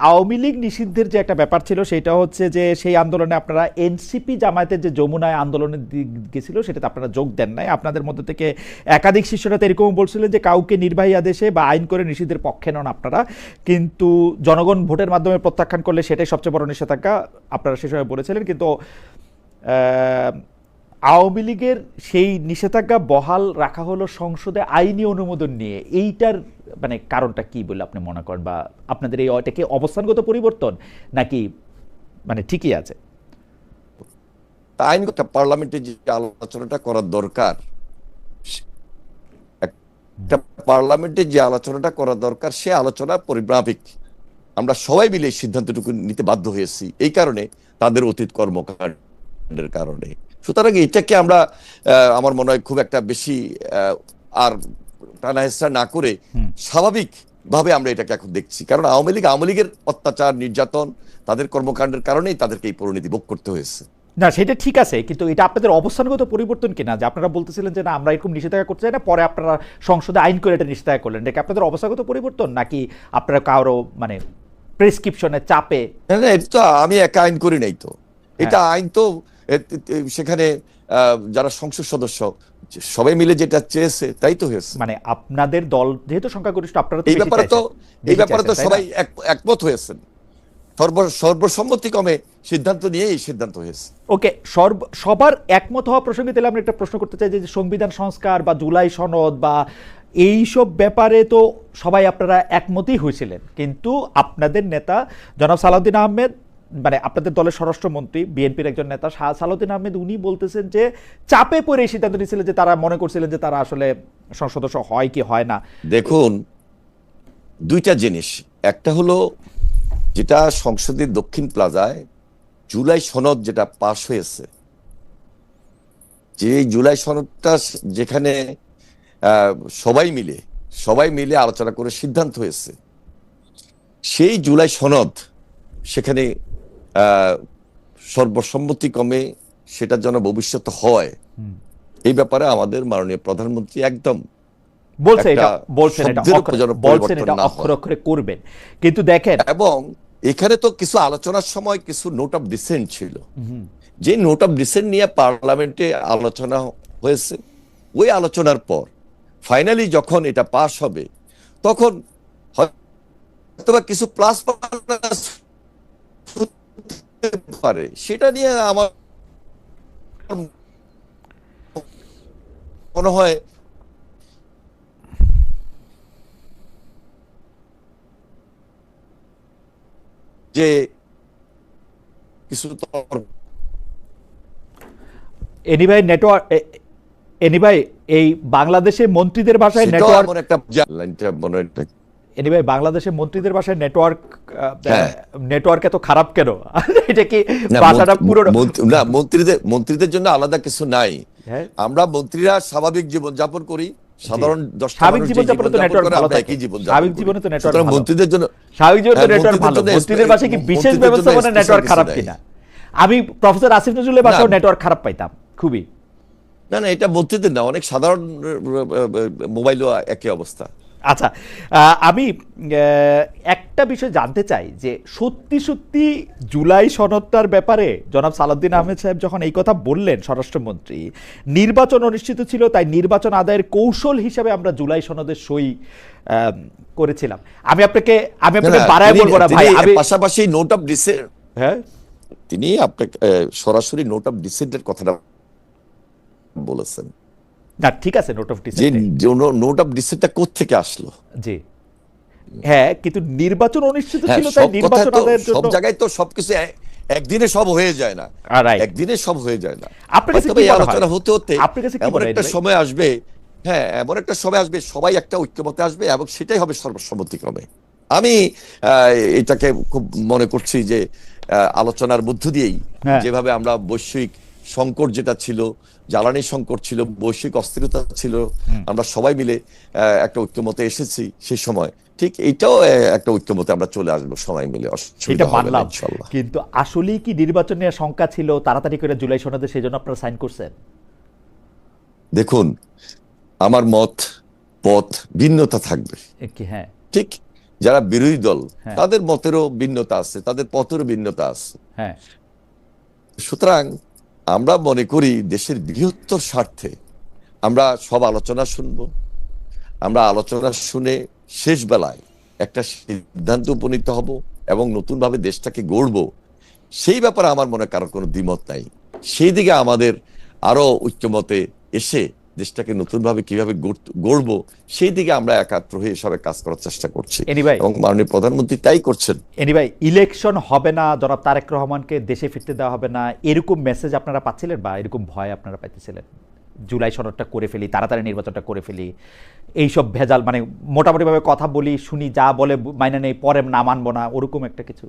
আওয়ামী লীগ নিষিদ্ধের যে একটা ব্যাপার ছিল সেটা হচ্ছে যে সেই আন্দোলনে আপনারা এনসিপি জামায়াতের যে যমুনায় আন্দোলনের গেছিল সেটাতে আপনারা যোগ দেন নাই। আপনাদের মধ্যে থেকে একাধিক শিষ্যরা তো এরকম বলছিলেন যে কাউকে নির্বাহী আদেশে বা আইন করে নিষিদ্ধের পক্ষে নন আপনারা, কিন্তু জনগণ ভোটের মাধ্যমে প্রত্যাখ্যান করলে সেটাই সবচেয়ে বড় নিষেধাজ্ঞা আপনারা সে সময় বলেছিলেন। কিন্তু আওয়ামী লীগের সেই নিষেধাজ্ঞা বহাল রাখা হলো সংসদে আইনি অনুমোদন নিয়ে। এইটার মানে কারণটা কি বলে আপনি মনে করেন, বা আপনাদের এই এটা কি অবস্থানগত পরিবর্তন নাকি মানে ঠিকই আছে? আইনগত পার্লামেন্টে যে আলোচনাটা করার দরকার, একটা পার্লামেন্টে যে আলোচনাটা করা দরকার সে আলোচনা পরিপ্রেক্ষিত আমরা সবাই মিলে সিদ্ধান্তটুকু নিতে বাধ্য হয়েছি এই কারণে, তাদের অতীত কর্মকাণ্ডের কারণে। সুতরাং এটাকে আমরা আমার মনে হয় খুব একটা বেশি আর টানাহেসরা না করে স্বাভাবিক ভাবে আমরা এটাকে এখন দেখছি। কারণ আওয়ামী লীগের অত্যাচার নির্যাতন তাদের কর্মকাণ্ডের কারণেই তাদেরকে এই পরিণতি ভোগ করতে হয়েছে। না সেটা ঠিক আছে, কিন্তু এটা আপনাদের অবস্থানগত পরিবর্তন কিনা, যে আপনারা বলতেছিলেন যে না আমরা এরকম নিষেধাজ্ঞা করতে চাই না, পরে আপনারা সংসদে আইন করে এটা নিষেধাজ্ঞা করলেন, এটা কি আপনাদের অবস্থানগত পরিবর্তন নাকি আপনারা কারো মানে প্রেসক্রিপশনের চাপে? না, এটা তো আমি একা আইন করি নাই তো, এটা আইন তো সেখানে যারা সংসদ সদস্য সবাই মিলে যেটা চেয়েছে তাই তো হয়েছে। মানে আপনাদের দল যেহেতু সংখ্যাগরিষ্ঠ, আপনারা এই ব্যাপারে তো সবাই একমত হয়েছেন, সর্বসম্মতিক্রমে সিদ্ধান্ত নিয়ে এই সিদ্ধান্ত হয়েছে। ওকে, সবার একমত হওয়া প্রসঙ্গে তাহলে আমরা একটা প্রশ্ন করতে চাই যে সংবিধান সংস্কার বা জুলাই সনদ বা এইসব ব্যাপারে তো সবাই আপনারা একমতই হয়েছিলেন, কিন্তু আপনাদের নেতা জনাব সালাউদ্দিন আহমেদ, মানে আপনাদের দলের স্বরাষ্ট্রমন্ত্রী বিএনপির একজন নেতা সালাউদ্দিন আহমেদ, উনি বলতেছেন যে চাপে পড়ে এই সিদ্ধান্ত নিয়েছিলেন, যে তারা মনে করছিলেন যে তারা আসলে সংসদ সদস্য হয় কি হয় না। দেখুন, দুইটা জিনিস, একটা হলো যেটা সংসদের দক্ষিণ প্লাজায় জুলাই সনদ যেটা পাশ হয়েছে, যে জুলাই সনদটা যেখানে সবাই মিলে আলোচনা করে সিদ্ধান্ত হয়েছে, সেই জুলাই সনদ সেখানে সর্বসম্মতিক্রমে সেটা যেন ভবিষ্যতে হয়, এই ব্যাপারে আমাদের মাননীয় প্রধানমন্ত্রী একদম বলছেন এটা অক্ষরে অক্ষরে করবেন। কিন্তু দেখেন, এবং এখানে তো কিছু আলোচনার সময় কিছু নোট অফ ডিসেন্ট ছিল, যে নোট অফ ডিসেন্ট নিয়ে পার্লামেন্টে আলোচনা হয়েছে। ওই আলোচনার পর ফাইনালি যখন এটা পাস হবে তখন হয়তো কিছু প্লাস পারে, সেটা নিয়ে আমার মনে হয় যে কিছু এনিভাই নেটওয়ার্ক, এনিভাই এই বাংলাদেশে মন্ত্রীদের ভাষায় নেটওয়ার্ক, এনিভাই বাংলাদেশে মন্ত্রীদের ভাষায় নেটওয়ার্ক এত খারাপ কেন? এটা কি ভাষাটা পুরো না, মন্ত্রীদের জন্য আলাদা কিছু নাই। আমরা মন্ত্রীরা স্বাভাবিক জীবন যাপন করি, সাধারণ স্বাভাবিক জীবন যাপনে তো নেটওয়ার্ক ভালো থাকে, স্বাভাবিক জীবনে তো নেটওয়ার্ক ভালো, মন্ত্রীদের জন্য স্বাভাবিক জীবনে তো নেটওয়ার্ক ভালো। মন্ত্রীদের ভাষায় কি বিশেষ ব্যবস্থাপনা নেটওয়ার্ক খারাপ কিনা? আমি প্রফেসর আসিফ নজরুলের ভাষায় নেটওয়ার্ক খারাপ পাইতাম খুবই। না, এটা মন্ত্রীদের না, অনেক সাধারণ মোবাইলও একই অবস্থা। আচ্ছা, আমি একটা বিষয় জানতে চাই যে সত্যি সত্যি জুলাই সনদটার ব্যাপারে জনাব সালাউদ্দিন আহমেদ সাহেব যখন এই কথা বললেন, স্বরাষ্ট্রমন্ত্রী, নির্বাচন অনুষ্ঠিত ছিল, তাই নির্বাচন আদায়ের কৌশল হিসাবে আমরা জুলাই সনদের সই করেছিলাম। আমি আপনাকে বাড়ায় বলবো না ভাই, আমি পাশাপাশি নোট অফ ডিসেন্ট, তিনি আপনাকে সরাসরি নোট অফ ডিসেন্টের কথাটা বলেছেন। না ঠিক আছে, note of dissent, note of ডিসেন্টটা কোত্থেকে আসলো? জি হ্যাঁ, কিন্তু নির্বাচন অনুষ্ঠিত ছিল, তাই নির্বাচন আদায়ের জন্য সব জায়গায় তো সবকিছু একদিনে সব হয়ে যায় না, একদিনে সব হয়ে যায় না। আপনার কাছে কি আলোচনা হতে হতে এমন একটা সময় আসবে, এমন একটা সময় আসবে সবাই একটা ঐক্যমতে আসবে এবং সেটাই হবে সর্বসম্মতিক্রমে। আমি এটাকে খুব মনে করছি যে আলোচনার মধ্য দিয়েই যেভাবে আমরা বৈশ্বিক সংকট যেটা ছিল, জ্বালানি সংকট ছিল, বৈশ্বিক অস্থিরতা ছিল, আমরা সবাই মিলে একটা ঐক্যমতে এসেছি, সেই সময় ঠিক এইটাও একটা ঐক্যমতে আমরা চলে আসবো সবাই মিলে, এটা মানলাম। কিন্তু আসলেই কি নির্বাচন নিয়ে শঙ্কা ছিল, তাড়াতাড়ি করে জুলাই সনদে সেই জন্য আপনারা সাইন করছেন? দেখুন, আমার পথ ভিন্নতা থাকবে, হ্যাঁ ঠিক, যারা বিরোধী দল হ্যাঁ। তাদের মতেরও ভিন্নতা আছে, তাদের পথেরও ভিন্নতা আছে। হ্যাঁ, সুতরাং আমরা মনে করি দেশের বৃহত্তর স্বার্থে আমরা সব আলোচনা শুনবো, আমরা আলোচনা শুনে শেষ বেলায় একটা সিদ্ধান্ত উপনীত হব এবং নতুনভাবে দেশটাকে গড়বো। সেই ব্যাপারে আমার মনে কারোর কোনো দ্বিমত নাই। সেই দিকে আমাদের আরো ঐক্যমতে এসে দেশটাকে নতুনভাবে কিভাবে গড়বো সেই দিকে আমরা একাত্র হয়ে সবাই কাজ করার চেষ্টা করছি এনিভাই এবং মাননীয় প্রধানমন্ত্রী তাই করছেন। এনিভাই ইলেকশন হবে না, জনাব তারেক রহমানকে দেশে ফিরতে দেওয়া হবে না, এরকম মেসেজ আপনারা পাচ্ছিলেন বা এরকম ভয় আপনারা পাইতেছিলেন? জুলাই সনদটা করে ফেলি, তাড়াতাড়ি নির্বাচনটা করে ফেলি, এইসব ভেজাল, মানে মোটামুটিভাবে কথা বলি শুনি, যা বলে মাইনে নেই, পরে না মানবো না, ওরকম একটা কিছু?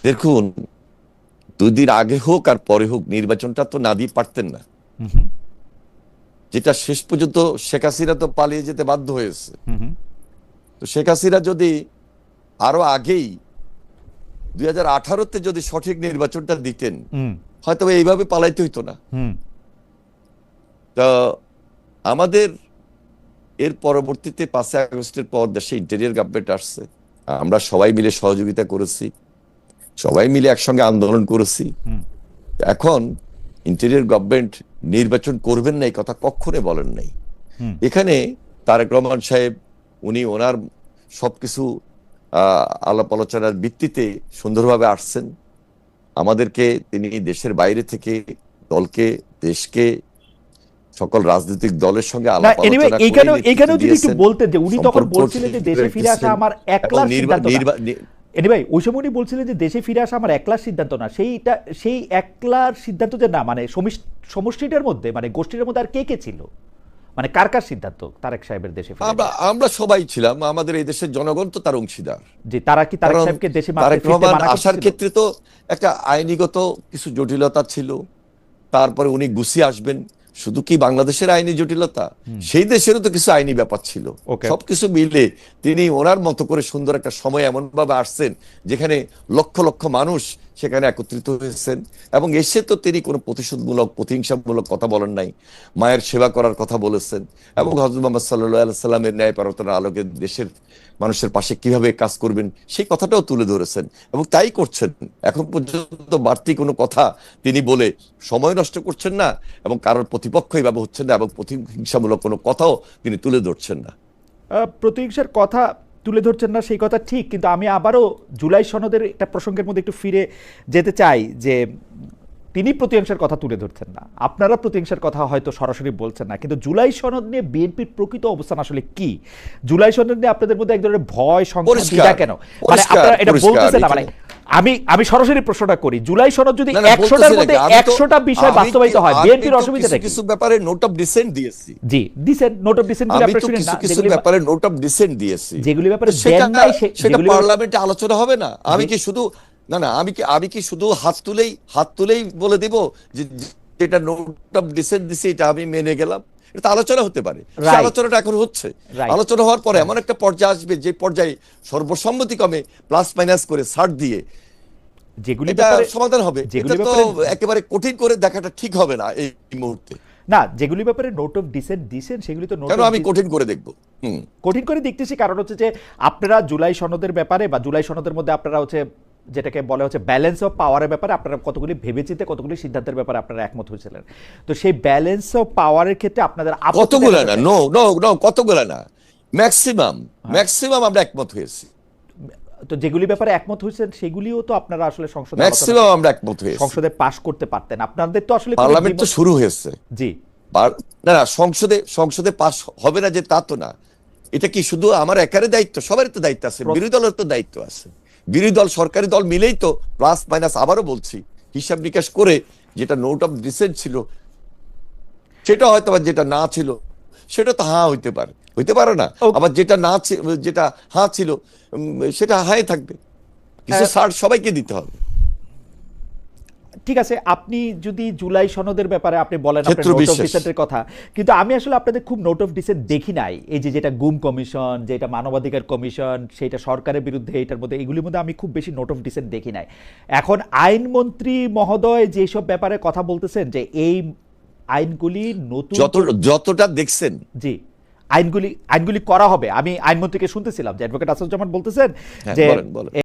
দেখুন, 2 দিন আগে হোক আর পরে হোক নির্বাচনটা তো না দিয়ে পারতেন না। যেটা শেষ পর্যন্ত শেখ হাসিনা তো পালিয়ে যেতে বাধ্য হয়েছে। তো শেখ হাসিনা যদি আরো আগেই 2018-তে যদি সঠিক নির্বাচনটা দিতেন হয়তো এইভাবে পালাইতে হইতো না। তো আমাদের এর পরবর্তীতে 5 আগস্টের পর দেশে ইন্টেরিয়র গভর্নমেন্ট আসছে, আমরা সবাই মিলে সহযোগিতা করেছি, সবাই মিলে একসঙ্গে আন্দোলন করেছি। এখন ইন্টেরিয়র গভর্নমেন্ট নির্বাচন করবেন না এই কথা কখনো বলেন নাই। এখানে তারেক রহমান সাহেব উনি ওনার সবকিছু আলাপ আলোচনার ভিত্তিতে সুন্দরভাবে আসছেন। আমাদেরকে তিনি দেশের বাইরে থেকে দলকে, দেশকে, সকল রাজনৈতিক দলের সঙ্গে আলাপ আলোচনা করে এইখানেও যদি একটু বলতেন যে উনি তখন বলছিলেন যে দেশে ফিরে আসা আমার একলার সিদ্ধান্ত না। এনিভাই ওই সময় উনি বলছিলেন যে দেশে ফিরে আসা আমার একলার সিদ্ধান্ত না, সেই একলার সিদ্ধান্ত যে না, মানে সমষ্টিটার মধ্যে, মানে গোষ্ঠীর মধ্যে আর কে কে ছিল, মানে কার কার সিদ্ধান্ত তারেক সাহেবের দেশে ফিরে? আমরা সবাই ছিলাম, আমাদের এই দেশের জনগণ তো তার অংশীদার। যে তারা কি তারেক সাহেবকে দেশে আসার ক্ষেত্রে তো একটা আইনিগত কিছু জটিলতা ছিল, তারপরে উনি গুছিয়ে আসবেন। শুধু কি বাংলাদেশের আইনি জটিলতা, সেই দেশেরও তো কিছু আইনি ব্যাপার ছিল। সবকিছু মিলে তিনি ওনার মতো করে সুন্দর একটা সময় এমন ভাবে আসছেন যেখানে লক্ষ লক্ষ মানুষ সেখানে একত্রিত হয়েছেন এবং এসে তো তিনি কোনো প্রতিশোধমূলক, প্রতিহিংসামূলক কথা বলেন নাই, মায়ের সেবা করার কথা বলেছেন এবং হযরত মুহাম্মদ সাল্লাল্লাহু আলাইহি সাল্লামের ন্যায়পরায়ণতার আলোকে দেশের মানুষের পাশে কিভাবে কাজ করবেন সেই কথাটাও তুলে ধরেছেন এবং তাই করছেন। এখন পর্যন্ত বাড়তি কোনো কথা তিনি বলে সময় নষ্ট করছেন না এবং কারোর প্রতিপক্ষ এইভাবে হচ্ছেন না এবং প্রতিহিংসামূলক কোনো কথাও তিনি তুলে ধরছেন না। প্রতিহিংসার কথা তুলে ধরছেন না সেই কথা ঠিক, কিন্তু আমি আবারও জুলাই সনদের একটা প্রসঙ্গের মধ্যে একটু ফিরে যেতে চাই যে তিনি প্রতিহিংসার কথা তুলে ধরছেন না, আপনারা প্রতিহিংসার কথা হয়তো সরাসরি বলছেন না, কিন্তু জুলাই সনদ নিয়ে বিএনপির প্রকৃত অবস্থান আসলে কি? জুলাই সনদ নিয়ে আপনাদের মধ্যে এক ধরনের ভয় সংখ্যা কেন, মানে আপনারা এটা বলতেছেন না? মানে আমি সরাসরি প্রশ্নটা করি, জুলাই সনদ যদি 100টার মধ্যে 100টা বিষয় বাস্তবায়িত হয় বিএনপির অসুবিধা কি? কিছু ব্যাপারে নোট অফ ডিসেন্ট দিয়েছি। জি দিবেন, নোট অফ ডিসেন্ট গুলো আপনারা শুনেন না? কিছু ব্যাপারে নোট অফ ডিসেন্ট দিয়েছি, যেগুলি ব্যাপারে দেন নাই সেটা পার্লামেন্টে আলোচনা হবে না। আমি কি শুধু আমি কি শুধু হাত তুলেই বলে দিব যে যেটা নোট অফ ডিসেন্ট দিছি এটা আমি মেনে গেলাম? এটা আলোচনা হতে পারে, সেই আলোচনাটা এখন হচ্ছে। আলোচনা হওয়ার পরে এমন একটা পর্যায়ে আসবে যে পর্যায়ে সর্বসম্মতিক্রমে প্লাস মাইনাস করে ছাড় দিয়ে যেগুলি সমাধান হবে। এটা তো একেবারে কঠিন করে দেখাটা ঠিক হবে না এই মুহূর্তে। না, যেগুলি ব্যাপারে নোট অফ ডিসেন্ট দিয়েছেন সেগুলি তো কেন আমি কঠিন করে দেখব? কঠিন করে দেখতেছি কারণ হচ্ছে যে আপনারা জুলাই সনদের ব্যাপারে বা জুলাই সনদের মধ্যে আপনারা হচ্ছে যেটাকে বলা হচ্ছে ব্যালেন্স অফ পাওয়ারের ব্যাপারে আপনারা কতগুলি ভেবেচিন্তে কতগুলি সিদ্ধান্তের ব্যাপারে আপনারা একমত হয়েছিলেন। তো সেই ব্যালেন্স অফ পাওয়ারের ক্ষেত্রে আপনাদের কতগুলো না, কতগুলো না, ম্যাক্সিমাম আমরা একমত হয়েছি। তো যেগুলি ব্যাপারে একমত হয়েছেন সেগুলিও তো আপনারা আসলে সংসদে ম্যাক্সিমাম আমরা একমত হয়েছি, সংসদে পাস করতে পারতেন। আপনাদের তো আসলে পার্লামেন্ট তো শুরু হয়েছে। জি না, সংসদে পাস হবে না যে তা তো না। এটা কি শুধু আমার একারে দায়িত্ব? সবারই তো দায়িত্ব আছে, বিরোধী দলের তো দায়িত্ব আছে। বিরোধী দল সরকারি দল মিলেই তো প্লাস মাইনাস, আবারও বলছি, হিসাব নিকাশ করে যেটা নোট অফ ডিসেন্ট ছিল সেটা হয়তো, আবার যেটা না ছিল সেটা তো হ্যাঁ হইতে পারে না, আবার যেটা হ্যাঁ ছিল সেটা হাই থাকবে। কিছু ছাড় সবাইকে দিতে হবে। ঠিক আছে, আপনি যদি জুলাই সনদের ব্যাপারে আপনি বলেন আপনার নোট অফ ডিসেন্টের কথা, কিন্তু আমি আসলে আপনাদের খুব নোট অফ ডিসেন্ট দেখি নাই। এই যে যেটা গুম কমিশন, যেটা মানবাধিকার কমিশন, সেটা সরকারের বিরুদ্ধে, এটার মধ্যে এগুলির মধ্যে আমি খুব বেশি নোট অফ ডিসেন্ট দেখি নাই। এখন আইনমন্ত্রী মহোদয় যেসব ব্যাপারে কথা বলতেছেন যে এই আইনগুলি নতুন যতটা দেখছেন, জি আইনগুলি করা হবে? আমি আইনমন্ত্রীকে শুনতেছিলাম যে অ্যাডভোকেট আসাদুজ্জামান বলতেছেন হ্যাঁ, যে বলেন, বলেন।